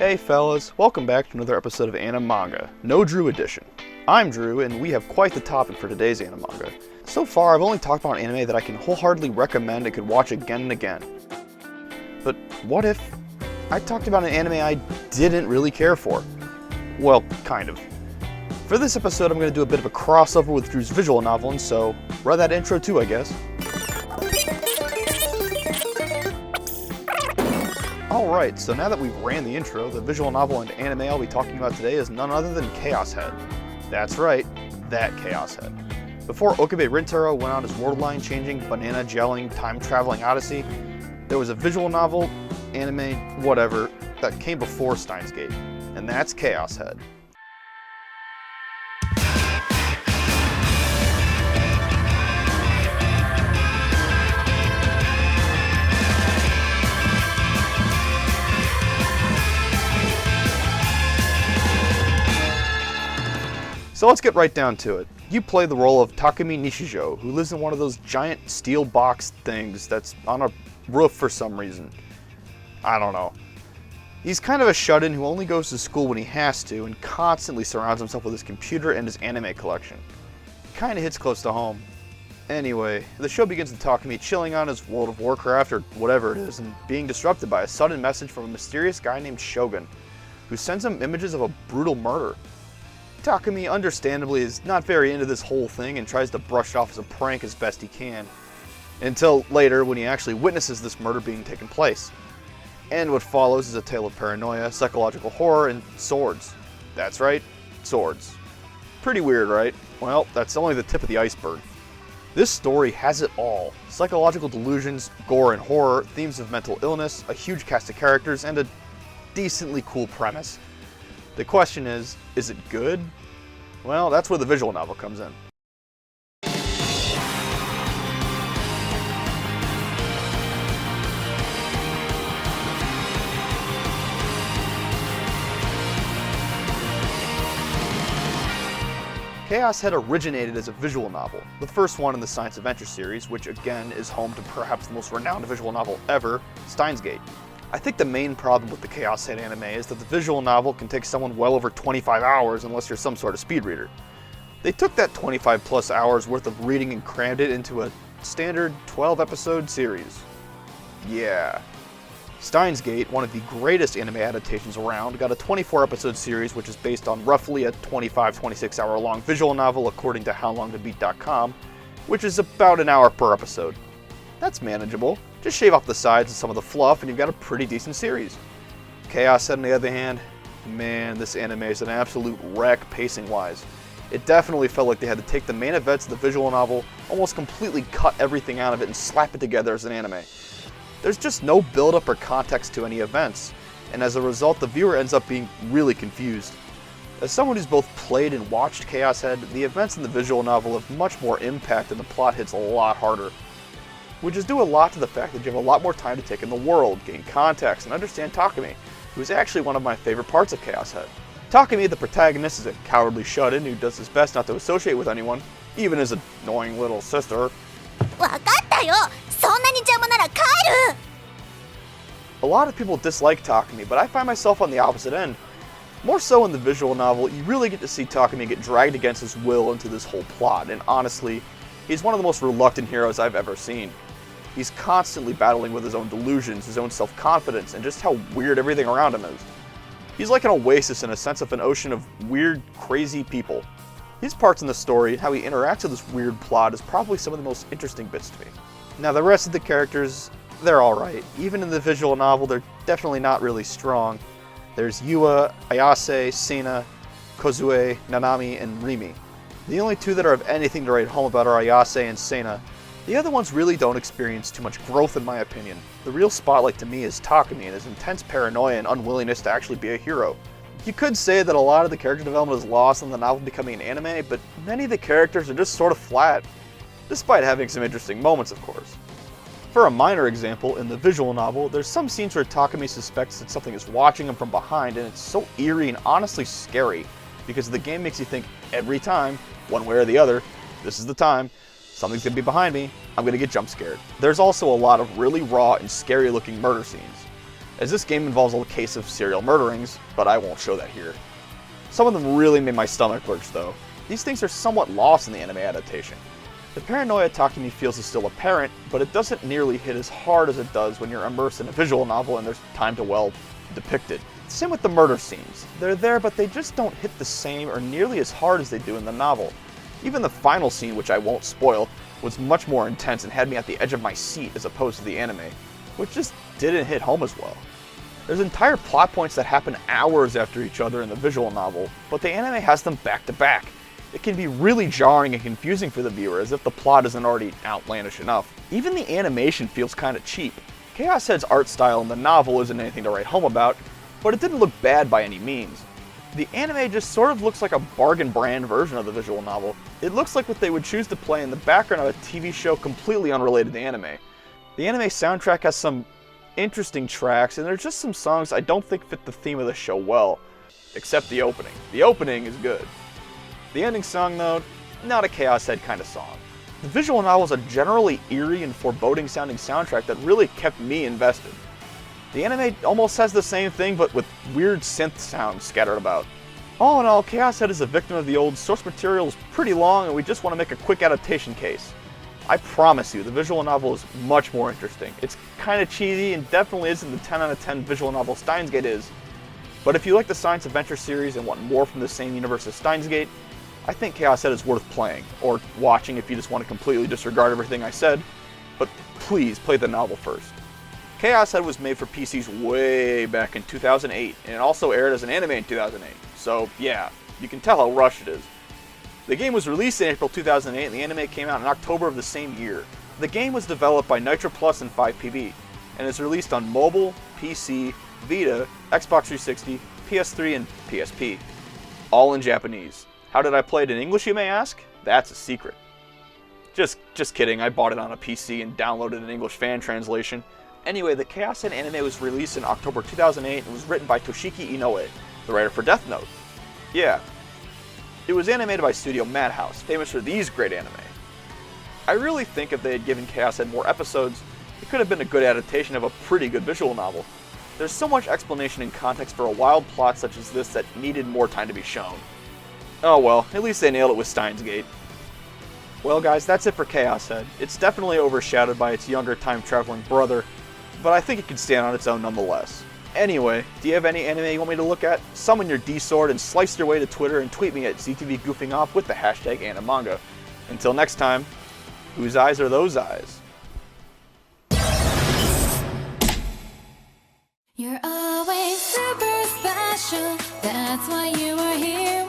Hey fellas, welcome back to another episode of Animanga, No Drew Edition. I'm Drew, and we have quite the topic for today's Animanga. So far, I've only talked about an anime that I can wholeheartedly recommend and could watch again and again. But what if I talked about an anime I didn't really care for? Well, kind of. For this episode, I'm going to do a bit of a crossover with Drew's visual novel, and so run that intro too, I guess. Alright, so now that we've ran the intro, the visual novel and anime I'll be talking about today is none other than Chaos Head. That's right, that Chaos Head. Before Okabe Rintaro went on his world-line-changing, banana-gelling, time-traveling odyssey, there was a visual novel, anime, whatever, that came before Steins Gate, and that's Chaos Head. So let's get right down to it. You play the role of Takumi Nishijo, who lives in one of those giant steel box things that's on a roof for some reason. I don't know. He's kind of a shut-in who only goes to school when he has to and constantly surrounds himself with his computer and his anime collection. Kinda hits close to home. Anyway, the show begins with Takumi chilling on his World of Warcraft or whatever it is and being disrupted by a sudden message from a mysterious guy named Shogun, who sends him images of a brutal murder. Takumi, understandably, is not very into this whole thing and tries to brush it off as a prank as best he can, until later when he actually witnesses this murder being taken place. And what follows is a tale of paranoia, psychological horror, and swords. That's right, swords. Pretty weird, right? Well, that's only the tip of the iceberg. This story has it all. Psychological delusions, gore and horror, themes of mental illness, a huge cast of characters, and a decently cool premise. The question is it good? Well, that's where the visual novel comes in. Chaos Head originated as a visual novel, the first one in the Science Adventure series, which again is home to perhaps the most renowned visual novel ever, Steins Gate. I think the main problem with the Chaos Head anime is that the visual novel can take someone well over 25 hours unless you're some sort of speed reader. They took that 25 plus hours worth of reading and crammed it into a standard 12 episode series. Yeah. Steins Gate, one of the greatest anime adaptations around, got a 24 episode series which is based on roughly a 25-26 hour long visual novel according to HowLongToBeat.com, which is about an hour per episode. That's manageable. Just shave off the sides and some of the fluff and you've got a pretty decent series. Chaos Head, on the other hand, man, this anime is an absolute wreck pacing-wise. It definitely felt like they had to take the main events of the visual novel, almost completely cut everything out of it and slap it together as an anime. There's just no build-up or context to any events, and as a result the viewer ends up being really confused. As someone who's both played and watched Chaos Head, the events in the visual novel have much more impact and the plot hits a lot harder. Which is due a lot to the fact that you have a lot more time to take in the world, gain context, and understand Takumi, who is actually one of my favorite parts of Chaos Head. Takumi, the protagonist, is a cowardly shut-in who does his best not to associate with anyone, even his annoying little sister. A lot of people dislike Takumi, but I find myself on the opposite end. More so in the visual novel, you really get to see Takumi get dragged against his will into this whole plot, and honestly, he's one of the most reluctant heroes I've ever seen. He's constantly battling with his own delusions, his own self-confidence, and just how weird everything around him is. He's like an oasis in a sense of an ocean of weird, crazy people. His parts in the story and how he interacts with this weird plot is probably some of the most interesting bits to me. Now the rest of the characters, they're alright. Even in the visual novel, they're definitely not really strong. There's Yua, Ayase, Sena, Kozue, Nanami, and Rimi. The only two that are of anything to write home about are Ayase and Sena. The other ones really don't experience too much growth in my opinion. The real spotlight to me is Takumi and his intense paranoia and unwillingness to actually be a hero. You could say that a lot of the character development is lost in the novel becoming an anime, but many of the characters are just sort of flat, despite having some interesting moments of course. For a minor example, in the visual novel, there's some scenes where Takumi suspects that something is watching him from behind and it's so eerie and honestly scary, because the game makes you think every time, one way or the other, this is the time, something's gonna be behind me, I'm gonna get jump scared. There's also a lot of really raw and scary looking murder scenes. as this game involves a case of serial murderings, but I won't show that here. Some of them really made my stomach lurch though. These things are somewhat lost in the anime adaptation. The paranoia Takumi feels is still apparent, but it doesn't nearly hit as hard as it does when you're immersed in a visual novel and there's time to, well, depict it. Same with the murder scenes. They're there, but they just don't hit the same or nearly as hard as they do in the novel. Even the final scene, which I won't spoil, was much more intense and had me at the edge of my seat as opposed to the anime, which just didn't hit home as well. There's entire plot points that happen hours after each other in the visual novel, but the anime has them back to back. It can be really jarring and confusing for the viewer, as if the plot isn't already outlandish enough. Even the animation feels kinda cheap. Chaos Head's art style in the novel isn't anything to write home about, but it didn't look bad by any means. The anime just sort of looks like a bargain brand version of the visual novel. It looks like what they would choose to play in the background of a TV show completely unrelated to anime. The anime soundtrack has some interesting tracks, and there's just some songs I don't think fit the theme of the show well, except the opening. The opening is good. The ending song, though, not a Chaos Head kind of song. The visual novel is a generally eerie and foreboding sounding soundtrack that really kept me invested. The anime almost has the same thing, but with weird synth sounds scattered about. All in all, Chaos Head is a victim of the old source material is pretty long and we just want to make a quick adaptation case. I promise you, the visual novel is much more interesting. It's kind of cheesy and definitely isn't the 10 out of 10 visual novel Steins Gate is. But if you like the science adventure series and want more from the same universe as Steins Gate, I think Chaos Head is worth playing, or watching if you just want to completely disregard everything I said, but please play the novel first. Chaos Head was made for PCs way back in 2008, and it also aired as an anime in 2008, so yeah, you can tell how rushed it is. The game was released in April 2008, and the anime came out in October of the same year. The game was developed by Nitro Plus and 5PB, and is released on mobile, PC, Vita, Xbox 360, PS3, and PSP, all in Japanese. How did I play it in English, you may ask? That's a secret. Just kidding, I bought it on a PC and downloaded an English fan translation. Anyway, the Chaos Head anime was released in October 2008 and was written by Toshiki Inoue, the writer for Death Note. Yeah. It was animated by Studio Madhouse, famous for these great anime. I really think if they had given Chaos Head more episodes, it could have been a good adaptation of a pretty good visual novel. There's so much explanation and context for a wild plot such as this that needed more time to be shown. Oh well, at least they nailed it with Steins Gate. Well guys, that's it for Chaos Head. It's definitely overshadowed by its younger time-traveling brother, but I think it can stand on its own nonetheless. Anyway, do you have any anime you want me to look at? Summon your D-Sword and slice your way to Twitter and tweet me at ZTVGoofingOff with the hashtag Animanga. Until next time, whose eyes are those eyes? You're always super special, that's why you are here